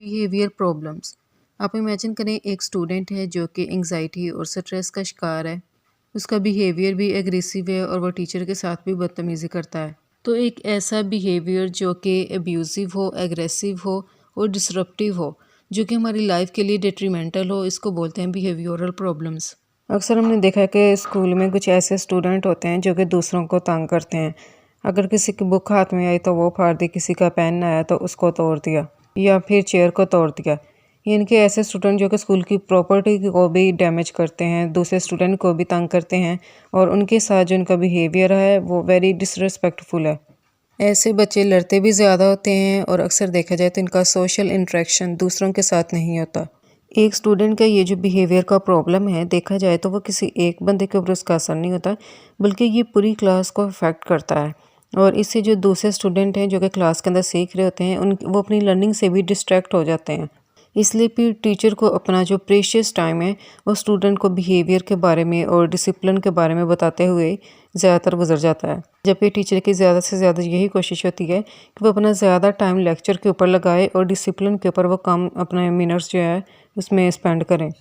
Behaviour problems. आप imagine करें एक स्टूडेंट है जो कि एंजाइटी और स्ट्रेस का शिकार है। उसका बिहेवियर भी एग्रेसिव है और वो टीचर के साथ भी बदतमीज़ी करता है। तो एक ऐसा बिहेवियर जो कि अब्यूज़िव हो, एग्रेसिव हो और डिसरप्टिव हो, जो कि हमारी लाइफ के लिए डिट्रीमेंटल हो, इसको बोलते हैं बिहेवियरल प्रॉब्लम्स। अक्सर हमने देखा है कि स्कूल में कुछ ऐसे स्टूडेंट होते हैं जो कि दूसरों को तंग करते हैं। अगर किसी की बुक हाथ में आई तो वो फाड़ दी, किसी का पेन आया तो उसको तोड़ दिया या फिर चेयर को तोड़ दिया। इनके ऐसे स्टूडेंट जो कि स्कूल की प्रॉपर्टी को भी डैमेज करते हैं, दूसरे स्टूडेंट को भी तंग करते हैं और उनके साथ जो उनका बिहेवियर है वो वेरी डिसरिस्पेक्टफुल है। ऐसे बच्चे लड़ते भी ज़्यादा होते हैं और अक्सर देखा जाए तो इनका सोशल इंटरेक्शन दूसरों के साथ नहीं होता। एक स्टूडेंट का ये जो बिहेवियर का प्रॉब्लम है, देखा जाए तो वो किसी एक बंदे के ऊपर उसका असर नहीं होता, बल्कि ये पूरी क्लास को अफेक्ट करता है। और इससे जो दूसरे स्टूडेंट हैं जो कि क्लास के अंदर सीख रहे होते हैं, वो अपनी लर्निंग से भी डिस्ट्रैक्ट हो जाते हैं। इसलिए फिर टीचर को अपना जो प्रेशियस टाइम है वो स्टूडेंट को बिहेवियर के बारे में और डिसिप्लिन के बारे में बताते हुए ज़्यादातर गुजर जाता है। जबकि टीचर की ज़्यादा से ज़्यादा यही कोशिश होती है कि वो अपना ज़्यादा टाइम लेक्चर के ऊपर लगाए और डिसिप्लिन के ऊपर वो कम अपने मिनट्स जो है उसमें स्पेंड करें।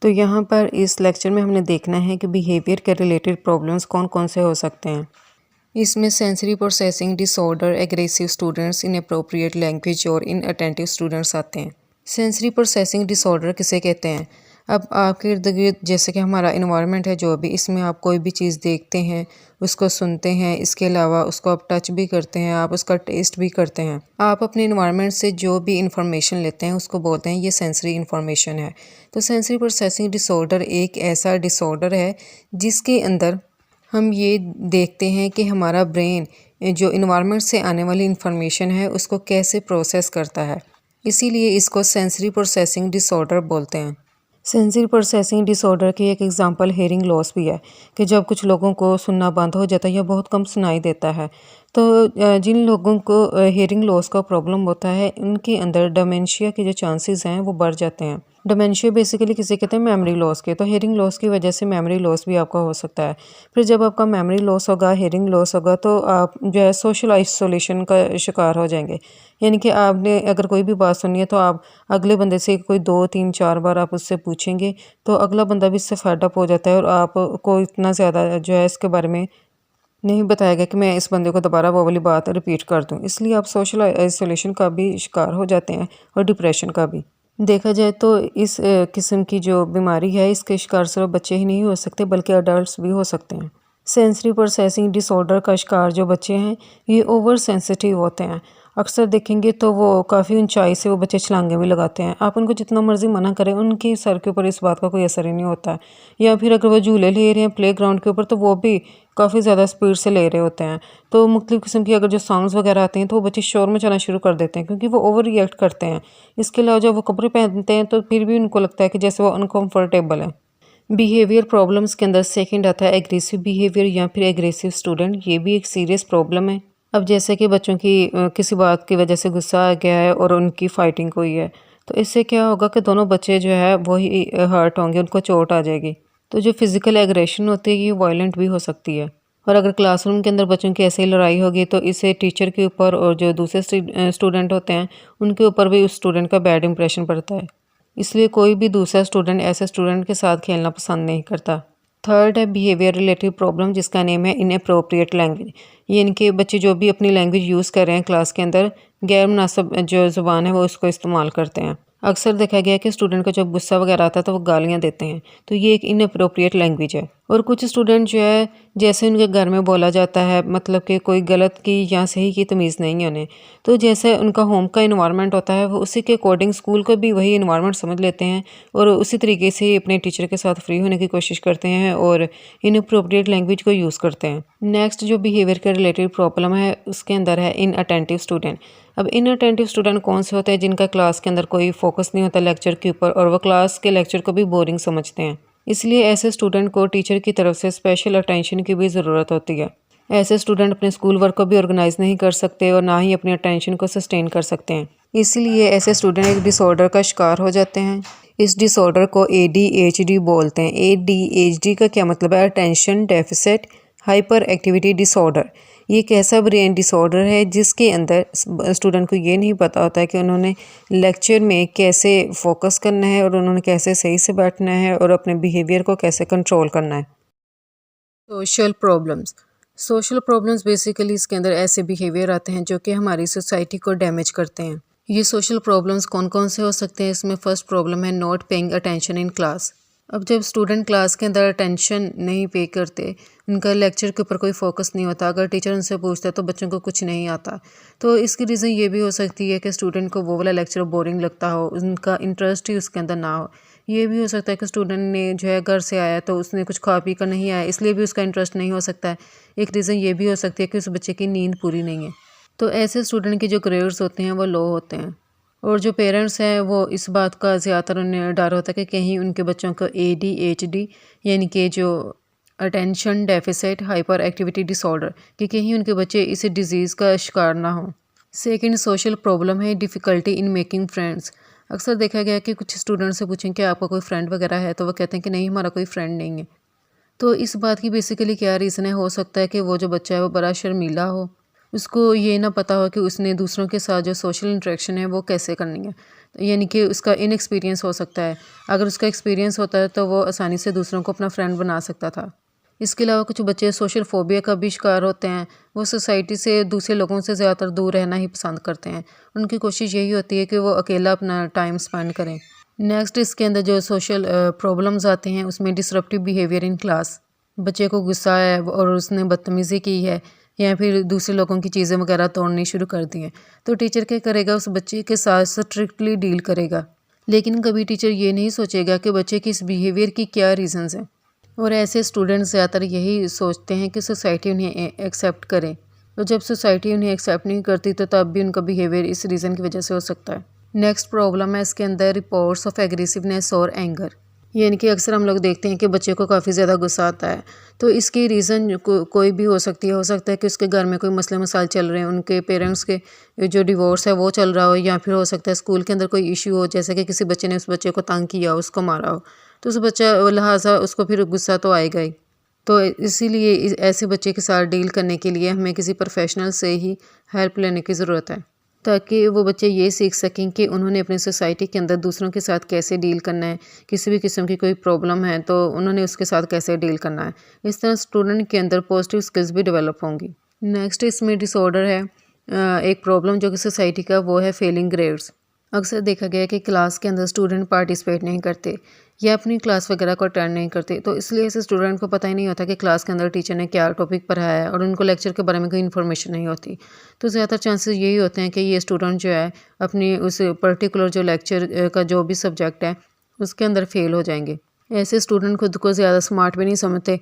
तो यहाँ पर इस लेक्चर में हमने देखना है कि बिहेवियर के रिलेटेड प्रॉब्लम्स कौन कौन से हो सकते हैं। इसमें sensory processing disorder, aggressive students, inappropriate language और इनअटेंटिव स्टूडेंट्स आते हैं। सेंसरी प्रोसेसिंग डिसऑर्डर किसे कहते हैं? अब आपके इर्द गिर्द जैसे कि हमारा इन्वायरमेंट है, जो भी इसमें आप कोई भी चीज़ देखते हैं, उसको सुनते हैं, इसके अलावा उसको आप टच भी करते हैं, आप उसका टेस्ट भी करते हैं। आप अपने इन्वायरमेंट से जो भी इंफॉर्मेशन लेते हैं उसको बोलते हैं ये सेंसरी इंफॉर्मेशन है। तो सेंसरी प्रोसेसिंग डिसऑर्डर एक ऐसा डिसऑर्डर है जिसके अंदर हम ये देखते हैं कि हमारा ब्रेन जो इन्वायरमेंट से आने वाली इंफॉर्मेशन है उसको कैसे प्रोसेस करता है, इसीलिए इसको सेंसरी प्रोसेसिंग डिसऑर्डर बोलते हैं। सेंसरी प्रोसेसिंग डिसऑर्डर की एक एग्जांपल हेयरिंग लॉस भी है कि जब कुछ लोगों को सुनना बंद हो जाता है या बहुत कम सुनाई देता है, तो जिन लोगों को हेयरिंग लॉस का प्रॉब्लम होता है उनके अंदर डिमेंशिया के जो चांसेस हैं वो बढ़ जाते हैं। डिमेंशिया बेसिकली किसे कहते हैं? मेमोरी लॉस के। तो हेयरिंग लॉस की वजह से मेमोरी लॉस भी आपका हो सकता है। फिर जब आपका मेमोरी लॉस होगा, हेयरिंग लॉस होगा, तो आप जो है सोशल आइसोलेशन का शिकार हो जाएंगे। यानी कि आपने अगर कोई भी बात सुनी है तो आप अगले बंदे से कोई 2 3 4 बार आप उससे पूछेंगे तो अगला बंदा भी इससे फेड अप हो जाता है और आपको इतना ज़्यादा जो है इसके बारे में नहीं बताएगा कि मैं इस बंदे को दोबारा वो वाली बात रिपीट कर दूं। इसलिए आप सोशल आइसोलेशन का भी शिकार हो जाते हैं और डिप्रेशन का भी। देखा जाए तो इस किस्म की जो बीमारी है इसके शिकार सिर्फ बच्चे ही नहीं हो सकते बल्कि अडल्ट्स भी हो सकते हैं। सेंसरी प्रोसेसिंग डिसऑर्डर का शिकार जो बच्चे हैं ये ओवर सेंसिटिव होते हैं। अक्सर देखेंगे तो वो काफ़ी ऊंचाई से वो बच्चे छलांगे भी लगाते हैं। आप उनको जितना मर्जी मना करें उनके सर के ऊपर इस बात का कोई असर ही नहीं होता। या फिर अगर वो झूले ले रहे हैं प्ले ग्राउंड के ऊपर तो वो भी काफ़ी ज़्यादा स्पीड से ले रहे होते हैं। तो मुख्तलिफ़ किस्म की अगर जो सॉन्ग्स वगैरह आते हैं तो वो बच्चे शोर मचाना शुरू कर देते हैं क्योंकि वो ओवर रिएक्ट करते हैं। इसके अलावा जब वो कपड़े पहनते हैं तो फिर भी उनको लगता है कि जैसे वो अनकम्फर्टेबल है। बिहेवियर प्रॉब्लम्स के अंदर सेकंड आता है एग्रेसिव बिहेवियर या फिर एग्रेसिव स्टूडेंट। ये भी एक सीरियस प्रॉब्लम है। अब जैसे कि बच्चों की किसी बात की वजह से गुस्सा आ गया है और उनकी फाइटिंग हुई है, तो इससे क्या होगा कि दोनों बच्चे जो है वो ही हर्ट होंगे, उनको चोट आ जाएगी। तो जो फिजिकल एग्रेशन होती है ये वायलेंट भी हो सकती है। और अगर क्लासरूम के अंदर बच्चों की ऐसे ही लड़ाई होगी तो इससे टीचर के ऊपर और जो दूसरे स्टूडेंट होते हैं उनके ऊपर भी उस स्टूडेंट का बैड इंप्रेशन पड़ता है। इसलिए कोई भी दूसरा स्टूडेंट ऐसे स्टूडेंट के साथ खेलना पसंद नहीं करता। थर्ड है बिहेवियर रिलेटेड प्रॉब्लम जिसका नेम है इनअप्रोप्रिएट लैंग्वेज। ये इनके बच्चे जो भी अपनी लैंग्वेज यूज़ कर रहे हैं क्लास के अंदर, गैर मुनासिब जो ज़ुबान है वो उसको इस्तेमाल करते हैं। अक्सर देखा गया है कि स्टूडेंट को जब गुस्सा वगैरह आता है तो वो गालियाँ देते हैं, तो ये एक इनअप्रोप्रिएट लैंग्वेज है। और कुछ स्टूडेंट जो है जैसे उनके घर में बोला जाता है, मतलब कि कोई गलत की या सही की तमीज़ नहीं है उन्हें, तो जैसे उनका होम का इन्वायरमेंट होता है वो उसी के अकॉर्डिंग स्कूल को भी वही इन्वायरमेंट समझ लेते हैं और उसी तरीके से अपने टीचर के साथ फ्री होने की कोशिश करते हैं और इनअप्रोप्रिएट लैंग्वेज को यूज़ करते हैं। नेक्स्ट जो बिहेवियर के रिलेटेड प्रॉब्लम है उसके अंदर है इनअटेंटिव स्टूडेंट। अब इनअटेंटिव स्टूडेंट कौन से होते हैं? जिनका क्लास के अंदर कोई फोकस नहीं होता लेक्चर के ऊपर और वो क्लास के लेक्चर को भी बोरिंग समझते हैं। इसलिए ऐसे स्टूडेंट को टीचर की तरफ से स्पेशल अटेंशन की भी ज़रूरत होती है। ऐसे स्टूडेंट अपने स्कूल वर्क को भी ऑर्गेनाइज नहीं कर सकते और ना ही अपनी अटेंशन को सस्टेन कर सकते हैं। इसीलिए ऐसे स्टूडेंट एक डिसऑर्डर का शिकार हो जाते हैं। इस डिसऑर्डर को ADHD बोलते हैं। ADHD का क्या मतलब है? Attention deficit hyper activity disorder. ये एक ऐसा ब्रेन डिसऑर्डर है जिसके अंदर स्टूडेंट को ये नहीं पता होता है कि उन्होंने लेक्चर में कैसे फोकस करना है और उन्होंने कैसे सही से बैठना है और अपने बिहेवियर को कैसे कंट्रोल करना है। सोशल प्रॉब्लम्स बेसिकली इसके अंदर ऐसे बिहेवियर आते हैं जो कि हमारी सोसाइटी को डैमेज करते हैं। ये सोशल प्रॉब्लम्स कौन कौन से हो सकते हैं? इसमें फर्स्ट प्रॉब्लम है not paying attention in class. अब जब स्टूडेंट क्लास के अंदर अटेंशन नहीं पे करते, उनका लेक्चर के ऊपर कोई फोकस नहीं होता, अगर टीचर उनसे पूछता है तो बच्चों को कुछ नहीं आता, तो इसकी रीज़न ये भी हो सकती है कि स्टूडेंट को वो वाला लेक्चर बोरिंग लगता हो, उनका इंटरेस्ट ही उसके अंदर ना हो। ये भी हो सकता है कि स्टूडेंट ने जो है घर से आया तो उसने कुछ खा पी कर नहीं आया, इसलिए भी उसका इंटरेस्ट नहीं हो सकता है। एक रीज़न ये भी हो सकती है कि उस बच्चे की नींद पूरी नहीं है। तो ऐसे स्टूडेंट के जो ग्रेड्स होते हैं वो लो होते हैं, और जो पेरेंट्स हैं वो इस बात का ज़्यादातर उन्हें डर होता है कि कहीं उनके बच्चों को ADHD यानी कि जो attention deficit hyper activity disorder, कि कहीं उनके बच्चे इस डिज़ीज़ का शिकार ना हो। सेकंड सोशल प्रॉब्लम है डिफ़िकल्टी इन मेकिंग फ्रेंड्स। अक्सर देखा गया है कि कुछ स्टूडेंट से पूछें कि आपका कोई फ्रेंड वगैरह है, तो वो कहते हैं कि नहीं, हमारा कोई फ्रेंड नहीं है। तो इस बात की बेसिकली क्या रीज़न है? हो सकता है कि वो जो बच्चा है वो बड़ा शर्मीला हो, उसको ये ना पता हो कि उसने दूसरों के साथ जो सोशल इंटरेक्शन है वो कैसे करनी है, यानी कि उसका इनएक्सपीरियंस हो सकता है। अगर उसका एक्सपीरियंस होता है तो वो आसानी से दूसरों को अपना फ्रेंड बना सकता था। इसके अलावा कुछ बच्चे सोशल फोबिया का भी शिकार होते हैं, वो सोसाइटी से दूसरे लोगों से ज़्यादातर दूर रहना ही पसंद करते हैं। उनकी कोशिश यही होती है कि वो अकेला अपना टाइम स्पेंड करें। नेक्स्ट इसके अंदर जो सोशल प्रॉब्लम्स आते हैं उसमें डिसरप्टिव बिहेवियर इन क्लास। बच्चे को गुस्सा है और उसने बदतमीज़ी की है या फिर दूसरे लोगों की चीज़ें वगैरह तोड़नी शुरू कर दी हैं, तो टीचर क्या करेगा? उस बच्चे के साथ स्ट्रिक्टली डील करेगा। लेकिन कभी टीचर ये नहीं सोचेगा कि बच्चे की इस बिहेवियर की क्या रीज़न्स हैं। और ऐसे स्टूडेंट्स ज़्यादातर यही सोचते हैं कि सोसाइटी उन्हें एक्सेप्ट करे, तो जब सोसाइटी उन्हें एक्सेप्ट नहीं करती तो तब भी उनका बिहेवियर इस रीज़न की वजह से हो सकता है। नेक्स्ट प्रॉब्लम है इसके अंदर रिपोर्ट्स ऑफ एग्रेसिवनेस और एंगर, यानी कि अक्सर हम लोग देखते हैं कि बच्चे को काफ़ी ज़्यादा गुस्सा आता है, तो इसकी रीज़न कोई भी हो सकती है। हो सकता है कि उसके घर में कोई मसले मसाइल चल रहे हैं, उनके पेरेंट्स के जो डिवोर्स है वो चल रहा हो, या फिर हो सकता है स्कूल के अंदर कोई इशू हो, जैसे कि किसी बच्चे ने उस बच्चे को तंग किया, उसको मारा हो, तो उस बच्चा लिहाजा उसको फिर गुस्सा तो आएगा ही। तो इसीलिए ऐसे बच्चे के साथ डील करने के लिए हमें किसी प्रोफेशनल से ही हेल्प लेने की ज़रूरत है, ताकि वो बच्चे ये सीख सकें कि उन्होंने अपनी सोसाइटी के अंदर दूसरों के साथ कैसे डील करना है। किसी भी किस्म की कोई प्रॉब्लम है तो उन्होंने उसके साथ कैसे डील करना है। इस तरह स्टूडेंट के अंदर पॉजिटिव स्किल्स भी डेवलप होंगी। नेक्स्ट इसमें डिसऑर्डर है एक प्रॉब्लम जो कि सोसाइटी का, वो है फेलिंग ग्रेड्स। अक्सर देखा गया है कि क्लास के अंदर स्टूडेंट पार्टिसिपेट नहीं करते या अपनी क्लास वगैरह को अटेंड नहीं करते, तो इसलिए ऐसे स्टूडेंट को पता ही नहीं होता कि क्लास के अंदर टीचर ने क्या टॉपिक पढ़ाया है और उनको लेक्चर के बारे में कोई इन्फॉर्मेशन नहीं होती। तो ज़्यादातर चांसेस यही होते हैं कि ये स्टूडेंट जो है अपनी उस पर्टिकुलर जो लेक्चर का जो भी सब्जेक्ट है उसके अंदर फेल हो जाएंगे। ऐसे स्टूडेंट खुद को ज़्यादा स्मार्ट भी नहीं समझते,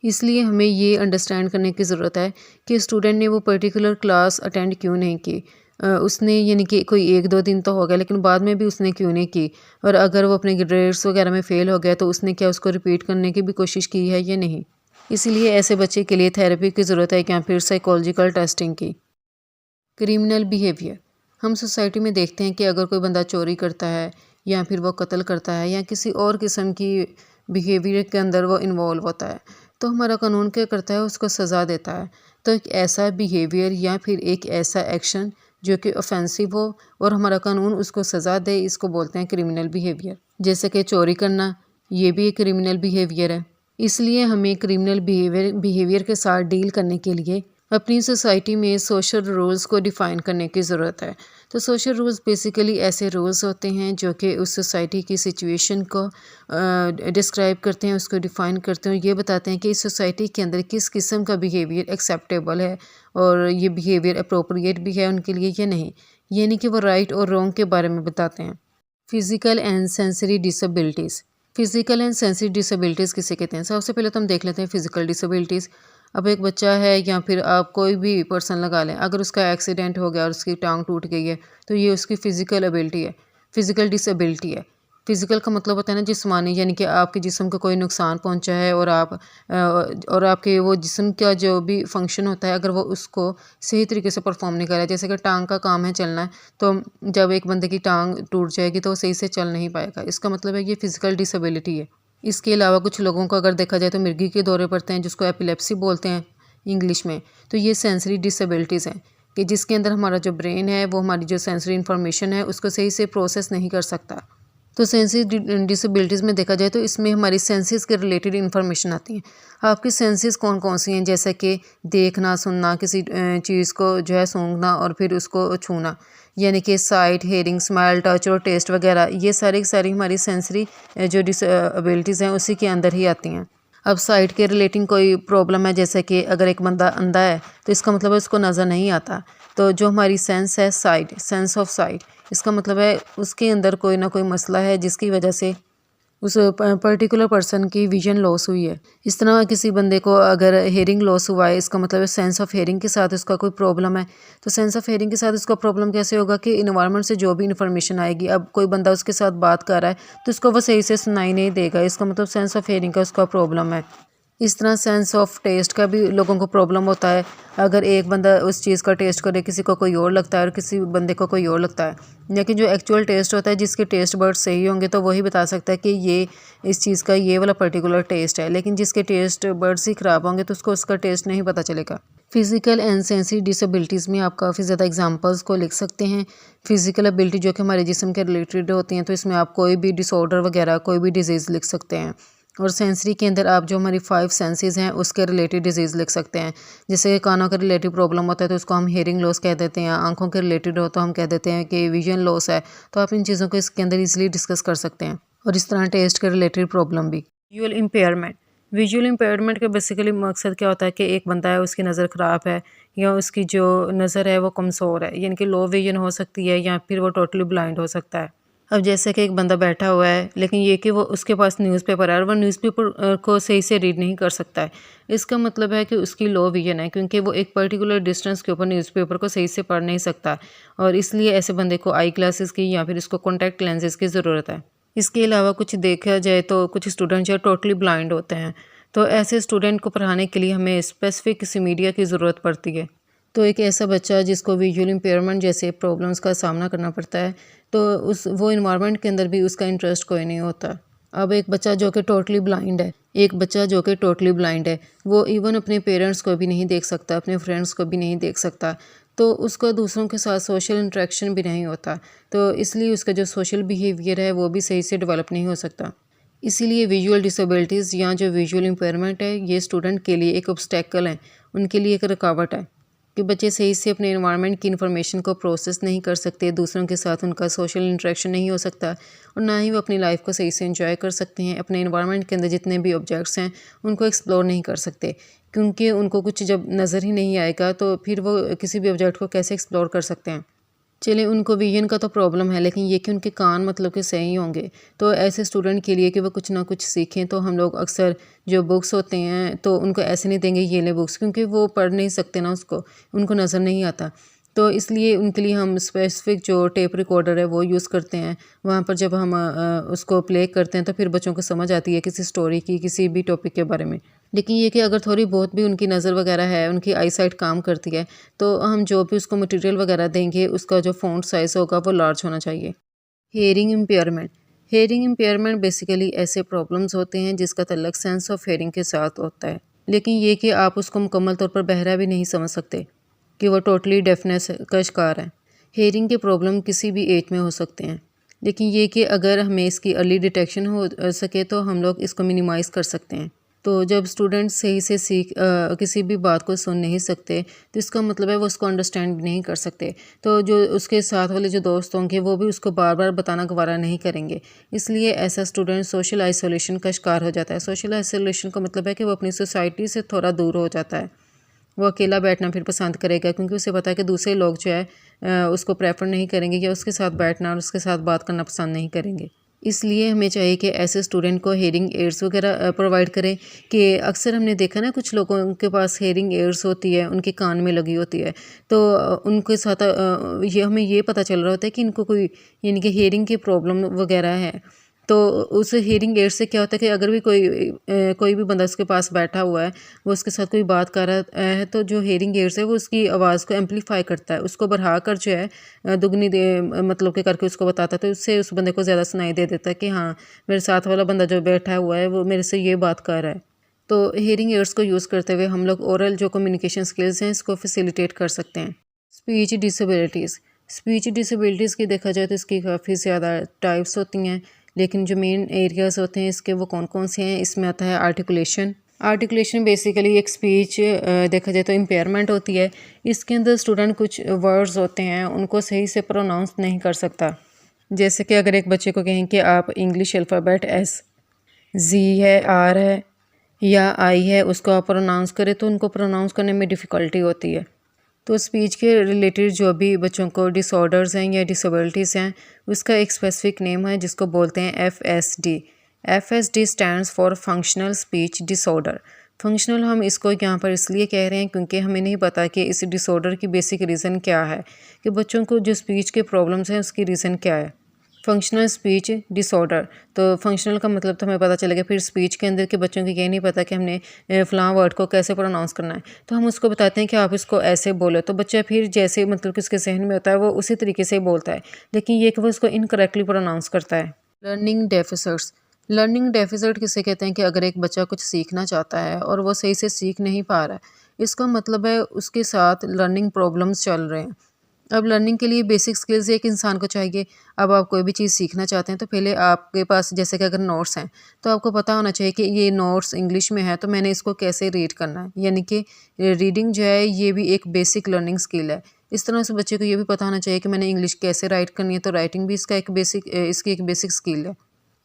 इसलिए हमें ये अंडरस्टैंड करने की ज़रूरत है कि स्टूडेंट ने वो पर्टिकुलर क्लास अटेंड क्यों नहीं की। उसने यानी कि कोई 1-2 दिन तो हो गया, लेकिन बाद में भी उसने क्यों नहीं की, और अगर वो अपने ग्रेड्स वगैरह में फ़ेल हो गया तो उसने क्या उसको रिपीट करने की भी कोशिश की है या नहीं। इसीलिए ऐसे बच्चे के लिए थेरेपी की ज़रूरत है या फिर साइकोलॉजिकल टेस्टिंग की। क्रिमिनल बिहेवियर, हम सोसाइटी में देखते हैं कि अगर कोई बंदा चोरी करता है या फिर वो कत्ल करता है या किसी और किस्म की बिहेवियर के अंदर वो इन्वॉल्व होता है, तो हमारा कानून क्या करता है? उसको सज़ा देता है। तो एक ऐसा बिहेवियर या फिर एक ऐसा एक्शन जो कि ऑफेंसिव हो और हमारा कानून उसको सज़ा दे, इसको बोलते हैं क्रिमिनल बिहेवियर। जैसे कि चोरी करना, ये भी एक क्रिमिनल बिहेवियर है। इसलिए हमें क्रिमिनल बिहेवियर के साथ डील करने के लिए अपनी सोसाइटी में सोशल रूल्स को डिफ़ाइन करने की ज़रूरत है। तो सोशल रूल्स बेसिकली ऐसे रूल्स होते हैं जो कि उस सोसाइटी की सिचुएशन को डिस्क्राइब करते हैं, उसको डिफ़ाइन करते हैं और ये बताते हैं कि इस सोसाइटी के अंदर किस किस्म का बिहेवियर एक्सेप्टेबल है और ये बिहेवियर अप्रोप्रिएट भी है उनके लिए या नहीं, यानी कि वो राइट और रॉन्ग के बारे में बताते हैं। Physical and sensory disabilities, physical and sensory disabilities किसे कहते हैं? सबसे पहले तो हम देख लेते हैं फ़िज़िकल डिसेबिलिटीज़। अब एक बच्चा है या फिर आप कोई भी पर्सन लगा लें, अगर उसका एक्सीडेंट हो गया और उसकी टांग टूट गई है, तो ये उसकी फ़िज़िकल एबिलिटी है, फ़िज़िकल डिसेबिलिटी है। फ़िज़िकल का मतलब होता है ना जिस्मानी, यानी कि आपके जिस्म को कोई नुकसान पहुंचा है और और आपके वो जिस्म का जो भी फंक्शन होता है अगर वो उसको सही तरीके से परफॉर्म नहीं कर रहा है, जैसे कि टांग का काम है चलना है, तो जब एक बंदे की टांग टूट जाएगी तो वो सही से चल नहीं पाएगा, इसका मतलब है ये फ़िज़िकल डिसेबिलिटी है। इसके अलावा कुछ लोगों को अगर देखा जाए तो मिर्गी के दौरे पड़ते हैं जिसको एपिलेप्सी बोलते हैं, इंग्लिश में। तो ये सेंसरी डिसेबिलिटीज़ हैं कि जिसके अंदर हमारा जो ब्रेन है वो हमारी जो सेंसरी इन्फॉर्मेशन है उसको सही से प्रोसेस नहीं कर सकता। तो सेंसरी डिसेबिलिटीज़ में देखा जाए तो इसमें हमारी सेंसेस के रिलेटेड इन्फॉर्मेशन आती है। आपकी सेंसेस कौन कौन सी हैं, जैसे कि देखना, सुनना, किसी चीज़ को जो है सूंघना और फिर उसको छूना, यानी कि साइट, हेयरिंग, स्मेल, टच और टेस्ट वगैरह, ये सारी की सारी हमारी सेंसरी जो डिसेबिलिटीज़ हैं उसी के अंदर ही आती हैं। अब साइट के रिलेटिंग कोई प्रॉब्लम है, जैसे कि अगर एक बंदा अंधा है तो इसका मतलब है उसको नज़र नहीं आता। तो जो हमारी सेंस है साइट, सेंस ऑफ साइट, इसका मतलब है उसके अंदर कोई ना कोई मसला है जिसकी वजह से उस पर्टिकुलर पर्सन की विजन लॉस हुई है। इस तरह किसी बंदे को अगर हेयरिंग लॉस हुआ है, इसका मतलब है सेंस ऑफ हेयरिंग के साथ उसका कोई प्रॉब्लम है। तो सेंस ऑफ हेयरिंग के साथ उसका प्रॉब्लम कैसे होगा कि इन्वायरमेंट से जो भी इन्फॉर्मेशन आएगी, अब कोई बंदा उसके साथ बात कर रहा है तो उसको वो सही से सुनाई नहीं देगा, इसका मतलब सेंस ऑफ हेयरिंग का उसका प्रॉब्लम है। इस तरह सेंस ऑफ टेस्ट का भी लोगों को प्रॉब्लम होता है। अगर एक बंदा उस चीज़ का टेस्ट करे, किसी को कोई और लगता है और किसी बंदे को कोई और लगता है, लेकिन जो एक्चुअल टेस्ट होता है, जिसके टेस्ट बर्ड सही होंगे तो वही बता सकता है कि ये इस चीज़ का ये वाला पर्टिकुलर टेस्ट है, लेकिन जिसके टेस्ट बर्ड्स ही ख़राब होंगे तो उसको उसका टेस्ट नहीं पता चलेगा। फिजिकल एंड सेंसरी डिसेबिलिटीज़ में आप काफ़ी ज़्यादा एग्जांपल्स को लिख सकते हैं। फिजिकल एबिलिटी जो कि हमारे जिस्म के रिलेटेड होती हैं, तो इसमें आप कोई भी डिसऑर्डर वगैरह, कोई भी डिजीज़ लिख सकते हैं। और सेंसरी के अंदर आप जो हमारी 5 सेंसेस हैं उसके रिलेटेड डिजीज़ लिख सकते हैं। जैसे कानों के रिलेटेड प्रॉब्लम होता है तो उसको हम हेयरिंग लॉस कह देते हैं, आंखों के रिलेटेड हो तो हम कह देते हैं कि विजन लॉस है। तो आप इन चीज़ों को इसके अंदर ईजिली डिस्कस कर सकते हैं। और इस तरह टेस्ट के रिलेटेड प्रॉब्लम भी। विजुअल इम्पेयरमेंट, विजुअल इम्पेयरमेंट का बेसिकली मकसद क्या होता है कि एक बंदा है, उसकी नज़र ख़राब है या उसकी जो नज़र है वो कमज़ोर है, यानी कि लो विजन हो सकती है या फिर वो टोटली ब्लाइंड हो सकता है। अब जैसे कि एक बंदा बैठा हुआ है, लेकिन ये कि वो उसके पास न्यूज़पेपर है और वो न्यूज़पेपर को सही से रीड नहीं कर सकता है। इसका मतलब है कि उसकी लो विजन है, क्योंकि वो एक पर्टिकुलर डिस्टेंस के ऊपर न्यूज़पेपर को सही से पढ़ नहीं सकता, और इसलिए ऐसे बंदे को आई ग्लासेस की या फिर इसको कॉन्टैक्ट लेंसेज की ज़रूरत है। इसके अलावा कुछ देखा जाए तो कुछ स्टूडेंट जो टोटली ब्लाइंड होते हैं, तो ऐसे स्टूडेंट को पढ़ाने के लिए हमें स्पेसिफिक किसी मीडिया की ज़रूरत पड़ती है। तो एक ऐसा बच्चा जिसको विजुअल इम्पेयरमेंट जैसे प्रॉब्लम्स का सामना करना पड़ता है, तो उस वो इन्वायरमेंट के अंदर भी उसका इंटरेस्ट कोई नहीं होता। अब एक बच्चा जो कि टोटली ब्लाइंड है, वो इवन अपने पेरेंट्स को भी नहीं देख सकता, अपने फ्रेंड्स को भी नहीं देख सकता, तो उसको दूसरों के साथ सोशल इंटरेक्शन भी नहीं होता। तो इसलिए उसका जो सोशल बिहेवियर है वो भी सही से डेवलप नहीं हो सकता। इसीलिए विजुअल डिसेबिलिटीज़ या जो विजुअल इम्पेयरमेंट है, ये स्टूडेंट के लिए एक ऑब्स्टेकल है, उनके लिए एक रुकावट है कि बच्चे सही से अपने एनवायरनमेंट की इन्फॉर्मेशन को प्रोसेस नहीं कर सकते, दूसरों के साथ उनका सोशल इंटरेक्शन नहीं हो सकता, और ना ही वो अपनी लाइफ को सही से एंजॉय कर सकते हैं। अपने एनवायरनमेंट के अंदर जितने भी ऑब्जेक्ट्स हैं उनको एक्सप्लोर नहीं कर सकते, क्योंकि उनको कुछ जब नज़र ही नहीं आएगा तो फिर वो किसी भी ऑब्जेक्ट को कैसे एक्सप्लोर कर सकते हैं। चलिए, उनको विजन का तो प्रॉब्लम है, लेकिन ये कि उनके कान मतलब कि सही होंगे, तो ऐसे स्टूडेंट के लिए कि वो कुछ ना कुछ सीखें, तो हम लोग अक्सर जो बुक्स होते हैं तो उनको ऐसे नहीं देंगे ये ले बुक्स, क्योंकि वो पढ़ नहीं सकते ना, उसको उनको नज़र नहीं आता। तो इसलिए उनके लिए हम स्पेसिफिक जो टेप रिकॉर्डर है वो यूज़ करते हैं। वहाँ पर जब हम उसको प्ले करते हैं तो फिर बच्चों को समझ आती है किसी स्टोरी की, किसी भी टॉपिक के बारे में। लेकिन ये कि अगर थोड़ी बहुत भी उनकी नज़र वगैरह है, उनकी आई साइट काम करती है, तो हम जो भी उसको मटेरियल वगैरह देंगे उसका जो फ़ॉन्ट साइज़ होगा वो लार्ज होना चाहिए। Hearing impairment, hearing impairment basically ऐसे प्रॉब्लम्स होते हैं जिसका तल्लक सेंस ऑफ हेयरिंग के साथ होता है, लेकिन ये कि आप उसको मुकम्मल तौर पर बहरा भी नहीं समझ सकते कि वो टोटली डेफनेस का शिकार है। हेयरिंग के प्रॉब्लम किसी भी एज में हो सकते हैं, लेकिन ये कि अगर हमें इसकी अर्ली डिटेक्शन हो सके तो हम लोग इसको मिनिमाइज़ कर सकते हैं। तो जब स्टूडेंट सही से किसी भी बात को सुन नहीं सकते, तो इसका मतलब है वो उसको अंडरस्टैंड भी नहीं कर सकते। तो जो उसके साथ वाले जो दोस्त होंगे वो भी उसको बार बार बताना गवारा नहीं करेंगे। इसलिए ऐसा स्टूडेंट सोशल आइसोलेशन का शिकार हो जाता है। सोशल आइसोलेशन का मतलब है कि वो अपनी सोसाइटी से थोड़ा दूर हो जाता है। वो अकेला बैठना फिर पसंद करेगा, क्योंकि उसे पता है कि दूसरे लोग जो है उसको प्रेफर नहीं करेंगे या उसके साथ बैठना और उसके साथ बात करना पसंद नहीं करेंगे। इसलिए हमें चाहिए कि ऐसे स्टूडेंट को हेयरिंग एड्स वगैरह प्रोवाइड करें। कि अक्सर हमने देखा ना, कुछ लोगों के पास हेयरिंग एड्स होती है, उनके कान में लगी होती है, तो उनके साथ ये हमें ये पता चल रहा होता है कि इनको कोई यानी कि हेयरिंग की प्रॉब्लम वगैरह है। तो उस हेयरिंग एड से क्या होता है कि अगर भी कोई भी बंदा उसके पास बैठा हुआ है, वो उसके साथ कोई बात कर रहा है, तो जो हेयरिंग एड्स है वो उसकी आवाज़ को एम्पलीफाई करता है, उसको बढ़ा कर जो है दुगनी मतलब के करके उसको बताता है, तो उससे उस बंदे को ज़्यादा सुनाई दे देता है कि हाँ, मेरे साथ वाला बंदा जो बैठा हुआ है वो मेरे से ये बात कर रहा है। तो हेयरिंग एड्स को यूज़ करते हुए हम लोग ओरल जो कम्युनिकेशन स्किल्स हैं इसको फैसिलिटेट कर सकते हैं। Speech disabilities. स्पीच डिसेबिलिटीज़ की देखा जाए तो इसकी काफ़ी ज़्यादा टाइप्स होती हैं, लेकिन जो मेन एरियाज़ होते हैं इसके वो कौन कौन से हैं, इसमें आता है आर्टिकुलेशन। आर्टिकुलेशन बेसिकली एक स्पीच देखा जाए तो इम्पेयरमेंट होती है। इसके अंदर स्टूडेंट कुछ वर्ड्स होते हैं उनको सही से प्रोनाउंस नहीं कर सकता। जैसे कि अगर एक बच्चे को कहें कि आप इंग्लिश अल्फ़ाबेट एस, जी है, आर है या आई है उसको आप प्रोनाउंस करें तो उनको प्रोनाउंस करने में डिफ़िकल्टी होती है। तो स्पीच के रिलेटेड जो भी बच्चों को डिसऑर्डर्स हैं या डिसेबिलिटीज़ हैं उसका एक स्पेसिफिक नेम है जिसको बोलते हैं FSD। FSD stands for functional speech disorder. Functional हम इसको यहाँ पर इसलिए कह रहे हैं क्योंकि हमें नहीं पता कि इस डिसऑर्डर की बेसिक रीज़न क्या है, कि बच्चों को जो स्पीच के प्रॉब्लम्स हैं उसकी रीज़न क्या है। फंक्शनल स्पीच डिसऑर्डर, तो फंक्शनल का मतलब तो हमें पता चलेगा, फिर स्पीच के अंदर के बच्चों को ये नहीं पता कि हमने फ़लाँ वर्ड को कैसे प्रोनाउंस करना है, तो हम उसको बताते हैं कि आप इसको ऐसे बोलो, तो बच्चा फिर जैसे मतलब कि उसके जहन में होता है वो उसी तरीके से बोलता है, लेकिन ये कि वो इसको इनकरेक्टली प्रोनाउंस करता है। Learning deficits. लर्निंग डेफिसिट किसे कहते हैं कि अगर एक बच्चा कुछ सीखना चाहता है और वो सही से सीख नहीं पा रहा है, इसका मतलब है उसके साथ लर्निंग प्रॉब्लम्स चल रहे हैं। अब लर्निंग के लिए बेसिक स्किल्स एक इंसान को चाहिए। अब आप कोई भी चीज़ सीखना चाहते हैं तो पहले आपके पास जैसे कि अगर नोट्स हैं तो आपको पता होना चाहिए कि ये नोट्स इंग्लिश में है तो मैंने इसको कैसे रीड करना है, यानी कि रीडिंग जो है ये भी एक बेसिक लर्निंग स्किल है। इस तरह से बच्चे को ये भी पता होना चाहिए कि मैंने इंग्लिश कैसे राइट करनी है, तो राइटिंग भी इसका एक बेसिक इसकी एक बेसिक स्किल है।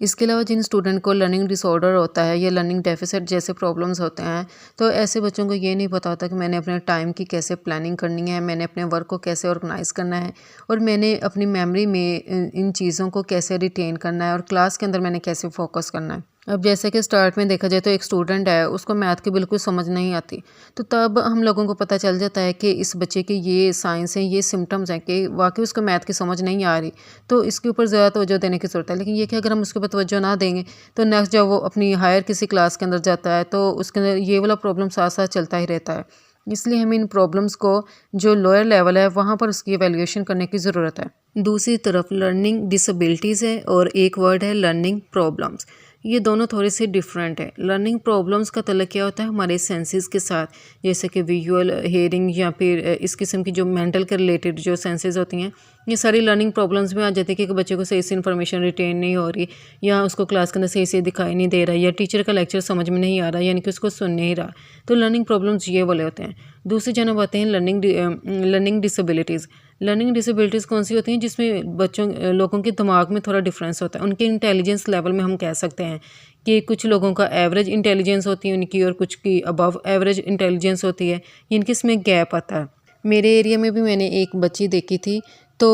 इसके अलावा जिन स्टूडेंट को लर्निंग डिसऑर्डर होता है या लर्निंग डेफिसिट जैसे प्रॉब्लम्स होते हैं, तो ऐसे बच्चों को ये नहीं पता होता कि मैंने अपने टाइम की कैसे प्लानिंग करनी है, मैंने अपने वर्क को कैसे ऑर्गेनाइज़ करना है और मैंने अपनी मेमोरी में इन चीज़ों को कैसे रिटेन करना है और क्लास के अंदर मैंने कैसे फोकस करना है। अब जैसे कि स्टार्ट में देखा जाए तो एक स्टूडेंट है उसको मैथ की बिल्कुल समझ नहीं आती, तो तब हम लोगों को पता चल जाता है कि इस बच्चे के ये साइंस हैं, ये सिम्टम्स हैं कि वाकई उसको मैथ की समझ नहीं आ रही, तो इसके ऊपर ज़्यादा तवज्जो देने की ज़रूरत है। लेकिन ये कि अगर हम उसके ऊपर तवज्जो ना देंगे तो नेक्स्ट जब वो अपनी हायर किसी क्लास के अंदर जाता है तो उसके अंदर ये वाला प्रॉब्लम साथ साथ चलता ही रहता है। इसलिए हमें इन प्रॉब्लम्स को जो लोअर लेवल है वहाँ पर उसकी एवेल्यूएशन करने की ज़रूरत है। दूसरी तरफ लर्निंग डिसेबिलिटीज़ है और एक वर्ड है लर्निंग प्रॉब्लम्स। ये दोनों थोड़े से डिफरेंट है। लर्निंग प्रॉब्लम्स का तल्लुक क्या होता है हमारे सेंसेस के साथ, जैसे कि विजुअल, हेयरिंग या फिर इस किस्म की जो मेंटल के रिलेटेड जो सेंसेस होती हैं, ये सारी लर्निंग प्रॉब्लम्स में आ जाती है कि बच्चे को सही से इन्फॉर्मेशन रिटेन नहीं हो रही या उसको क्लास के अंदर सही से दिखाई नहीं दे रहा या टीचर का लेक्चर समझ में नहीं आ रहा, यानी कि उसको सुन नहीं रहा। तो लर्निंग प्रॉब्लम्स ये वाले होते हैं। दूसरी जानब आते हैं लर्निंग डिसेबिलिटीज़। लर्निंग डिसेबिलिटीज़ कौन सी होती हैं जिसमें बच्चों लोगों के दिमाग में थोड़ा डिफरेंस होता है, उनके इंटेलिजेंस लेवल में हम कह सकते हैं कि कुछ लोगों का एवरेज इंटेलिजेंस होती है उनकी और कुछ की अबव एवरेज इंटेलिजेंस होती है, इनके इसमें गैप आता है। मेरे एरिया में भी मैंने एक बच्ची देखी थी, तो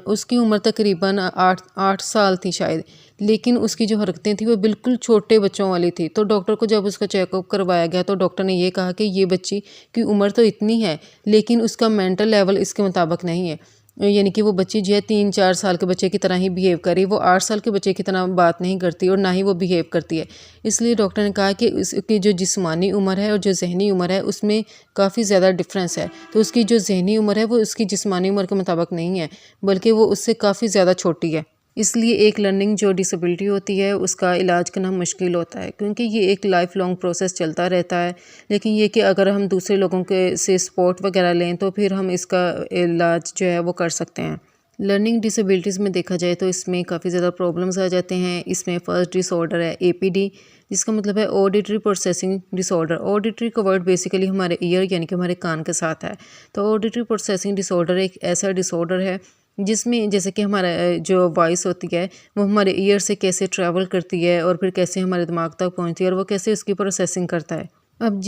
उसकी उम्र तकरीबन 8 साल थी शायद, लेकिन उसकी जो हरकतें थी वो बिल्कुल छोटे बच्चों वाली थी। तो डॉक्टर को जब उसका चेकअप करवाया गया तो डॉक्टर ने ये कहा कि ये बच्ची की उम्र तो इतनी है लेकिन उसका मेंटल लेवल इसके मुताबिक नहीं है, यानी कि वो बच्ची जो है 3-4 साल के बच्चे की तरह ही बिहेव कर रही है, वो 8 साल के बच्चे की तरह बात नहीं करती और ना ही वो बिहेव करती है। इसलिए डॉक्टर ने कहा कि उसकी जो जिस्मानी उम्र है और जो ज़हनी उम्र है उसमें काफ़ी ज़्यादा डिफरेंस है। तो उसकी जो ज़हनी उम्र है वो उसकी जिस्मानी उम्र के मुताबिक नहीं है, बल्कि वो उससे काफ़ी ज़्यादा छोटी है। इसलिए एक लर्निंग जो डिसेबिलिटी होती है उसका इलाज करना मुश्किल होता है, क्योंकि ये एक लाइफ लॉन्ग प्रोसेस चलता रहता है। लेकिन ये कि अगर हम दूसरे लोगों के से सपोर्ट वगैरह लें तो फिर हम इसका इलाज जो है वो कर सकते हैं। लर्निंग डिसेबिलिटीज़ में देखा जाए तो इसमें काफ़ी ज़्यादा प्रॉब्लम्स आ जाते हैं। इसमें फर्स्ट डिसऑर्डर है APD, जिसका मतलब है ऑडिटरी प्रोसेसिंग डिसऑर्डर। ऑडिटरी का वर्ड बेसिकली हमारे ईयर यानी कि हमारे कान के साथ है। तो ऑडिटरी प्रोसेसिंग डिसऑर्डर एक ऐसा डिसऑर्डर है जिसमें जैसे कि हमारा जो वॉइस होती है वो हमारे ईयर से कैसे ट्रैवल करती है और फिर कैसे हमारे दिमाग तक पहुंचती है और वो कैसे उसकी प्रोसेसिंग करता है। अब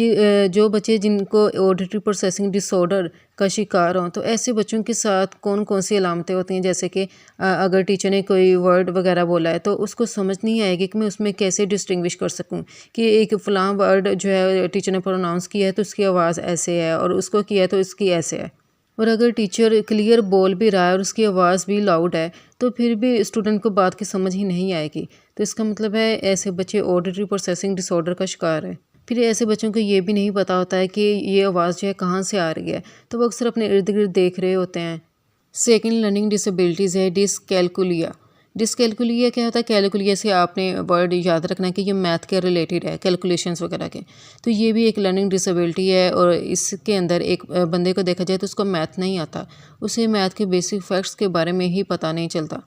जो बच्चे जिनको ऑडिटरी प्रोसेसिंग डिसऑर्डर का शिकार हों तो ऐसे बच्चों के साथ कौन कौन सी अलामतें होती हैं, जैसे कि अगर टीचर ने कोई वर्ड वगैरह बोला है तो उसको समझ नहीं आएगी कि मैं उसमें कैसे डिस्टिंग्विश कर सकूं कि एक फ़लाँ वर्ड जो है टीचर ने प्रोनाउंस किया है तो उसकी आवाज़ ऐसे है और उसको किया है तो इसकी ऐसे है। और अगर टीचर क्लियर बोल भी रहा है और उसकी आवाज़ भी लाउड है तो फिर भी स्टूडेंट को बात की समझ ही नहीं आएगी। तो इसका मतलब है ऐसे बच्चे ऑडिटरी प्रोसेसिंग डिसऑर्डर का शिकार है। फिर ऐसे बच्चों को ये भी नहीं पता होता है कि ये आवाज़ जो है कहाँ से आ रही है, तो वो अक्सर अपने इर्द गिर्द देख रहे होते हैं। सेकंड लर्निंग डिसेबिलिटीज़ है डिसकैलकुलिया। डिसकैलकुलिया क्या होता है? कैलकुलिया से आपने वर्ड याद रखना है कि ये मैथ के रिलेटेड है, कैलकुलेशंस वगैरह के। तो ये भी एक लर्निंग डिसेबिलिटी है और इसके अंदर एक बंदे को देखा जाए तो उसको मैथ नहीं आता, उसे मैथ के बेसिक फैक्ट्स के बारे में ही पता नहीं चलता।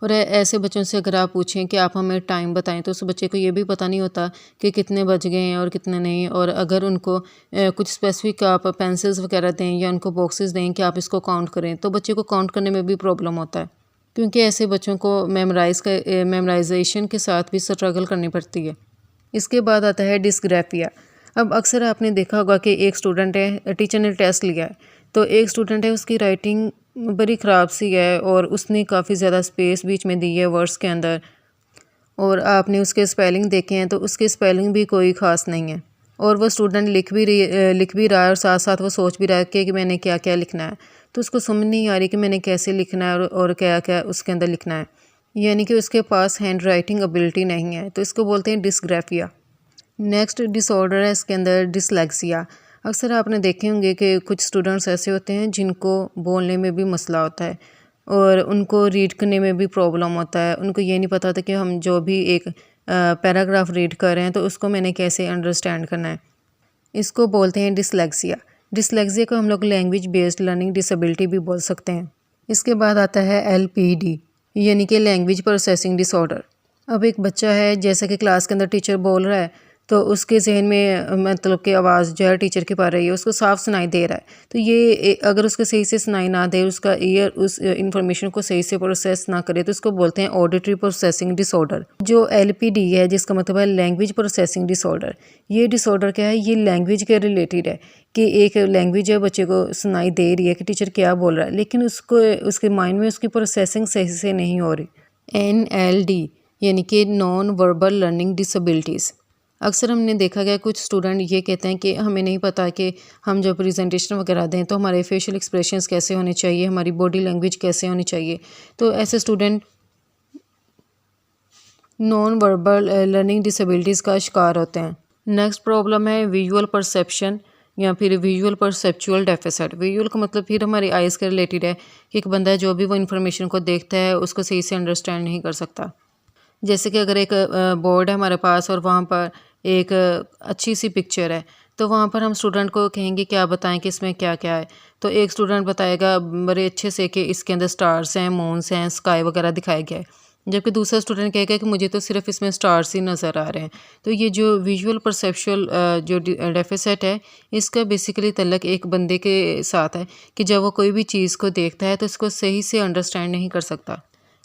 और ऐसे बच्चों से अगर आप पूछें कि आप हमें टाइम बताएं तो उस बच्चे को ये भी पता नहीं होता कि कितने बज गए हैं और कितने नहीं। और अगर उनको कुछ स्पेसिफिक आप पेंसिल्स वगैरह दें या उनको बॉक्सेस दें कि आप इसको काउंट करें, तो बच्चे को काउंट करने में भी प्रॉब्लम होता है, क्योंकि ऐसे बच्चों को मेमोराइजेशन के साथ भी स्ट्रगल करनी पड़ती है। इसके बाद आता है डिस्ग्राफिया। अब अक्सर आपने देखा होगा कि एक स्टूडेंट है, टीचर ने टेस्ट लिया है, तो एक स्टूडेंट है उसकी राइटिंग बड़ी ख़राब सी है और उसने काफ़ी ज़्यादा स्पेस बीच में दी है वर्ड्स के अंदर, और आपने उसके स्पेलिंग देखे हैं तो उसके स्पेलिंग भी कोई ख़ास नहीं है। और वो स्टूडेंट लिख भी रहा है और साथ साथ वो सोच भी रहा है कि मैंने क्या क्या लिखना है, तो उसको समझ नहीं आ रही कि मैंने कैसे लिखना है और क्या क्या उसके अंदर लिखना है, यानी कि उसके पास हैंड राइटिंग एबिलिटी नहीं है। तो इसको बोलते हैं डिस्ग्राफिया। नेक्स्ट डिसऑर्डर है इसके अंदर डिसलेक्सिया। अक्सर आपने देखे होंगे कि कुछ स्टूडेंट्स ऐसे होते हैं जिनको बोलने में भी मसला होता है और उनको रीड करने में भी प्रॉब्लम होता है। उनको ये नहीं पता होता कि हम जो भी एक पैराग्राफ रीड कर रहे हैं तो उसको मैंने कैसे अंडरस्टैंड करना है। इसको बोलते हैं डिसलेक्सिया। डिसलेक्सिया को हम लोग लैंग्वेज बेस्ड लर्निंग डिसेबिलिटी भी बोल सकते हैं। इसके बाद आता है LPD, यानी कि लैंग्वेज प्रोसेसिंग डिसऑर्डर। अब एक बच्चा है, जैसा कि क्लास के अंदर टीचर बोल रहा है तो उसके जहन में मतलब कि आवाज़ जो है टीचर की पड़ रही है, उसको साफ सुनाई दे रहा है। तो ये अगर उसको सही से सुनाई ना दे, उसका ईयर उस इंफॉर्मेशन को सही से प्रोसेस ना करे, तो उसको बोलते हैं ऑडिटरी प्रोसेसिंग डिसऑर्डर। जो LPD है, जिसका मतलब है लैंग्वेज प्रोसेसिंग डिसऑर्डर, ये डिसऑर्डर क्या है? ये लैंग्वेज के रिलेटेड है कि एक लैंग्वेज है, बच्चे को सुनाई दे रही है कि टीचर क्या बोल रहा है, लेकिन उसको उसके माइंड में उसकी प्रोसेसिंग सही से नहीं हो रही। NLD यानी कि नॉन वर्बल लर्निंग डिसेबिलिटीज़। अक्सर हमने देखा गया कुछ स्टूडेंट ये कहते हैं कि हमें नहीं पता कि हम जब प्रेजेंटेशन वगैरह दें तो हमारे फेशियल एक्सप्रेशंस कैसे होने चाहिए, हमारी बॉडी लैंग्वेज कैसे होनी चाहिए। तो ऐसे student non verbal learning disabilities का शिकार होते हैं। नेक्स्ट प्रॉब्लम है विजुअल परसेप्शन या फिर विजुअल परसेप्चुअल डेफिसिट। विजुअल का मतलब फिर हमारी आइज़ के रिलेटेड है कि एक बंदा जो भी वो इन्फॉर्मेशन को देखता है उसको सही से अंडरस्टैंड नहीं कर सकता। जैसे कि अगर एक बोर्ड है हमारे पास और वहाँ पर एक अच्छी सी पिक्चर है, तो वहाँ पर हम स्टूडेंट को कहेंगे क्या बताएं कि इसमें क्या क्या है। तो एक स्टूडेंट बताएगा बड़े अच्छे से कि इसके अंदर स्टार्स हैं, मून्स हैं, स्काई वगैरह दिखाया गया है, जबकि दूसरा स्टूडेंट कहेगा कि मुझे तो सिर्फ इसमें स्टार्स ही नज़र आ रहे हैं। तो ये जो विजुअल परसेप्शुअल जो डेफिसिट है, इसका बेसिकली तल्लक एक बंदे के साथ है कि जब वो कोई भी चीज़ को देखता है तो इसको सही से अंडरस्टैंड नहीं कर सकता।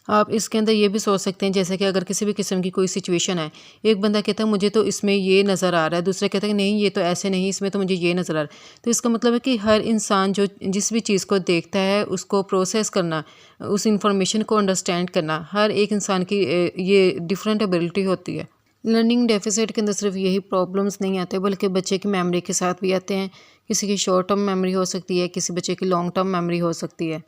आप इसके अंदर ये भी सोच सकते हैं, जैसे कि अगर किसी भी किस्म की कोई सिचुएशन है, एक बंदा कहता है मुझे तो इसमें ये नज़र आ रहा है, दूसरा कहता है कि नहीं ये तो ऐसे नहीं, इसमें तो मुझे ये नज़र आ रहा है। तो इसका मतलब है कि हर इंसान जो जिस भी चीज़ को देखता है उसको प्रोसेस करना, उस इंफॉर्मेशन को अंडरस्टैंड करना, हर एक इंसान की ये डिफरेंट एबिलिटी होती है। लर्निंग डेफिसिट के अंदर सिर्फ यही प्रॉब्लम्स नहीं आते बल्कि बच्चे की मेमोरी के साथ भी आते हैं। किसी की शॉर्ट टर्म मेमोरी हो सकती है, किसी बच्चे की लॉन्ग टर्म मेमोरी हो सकती है।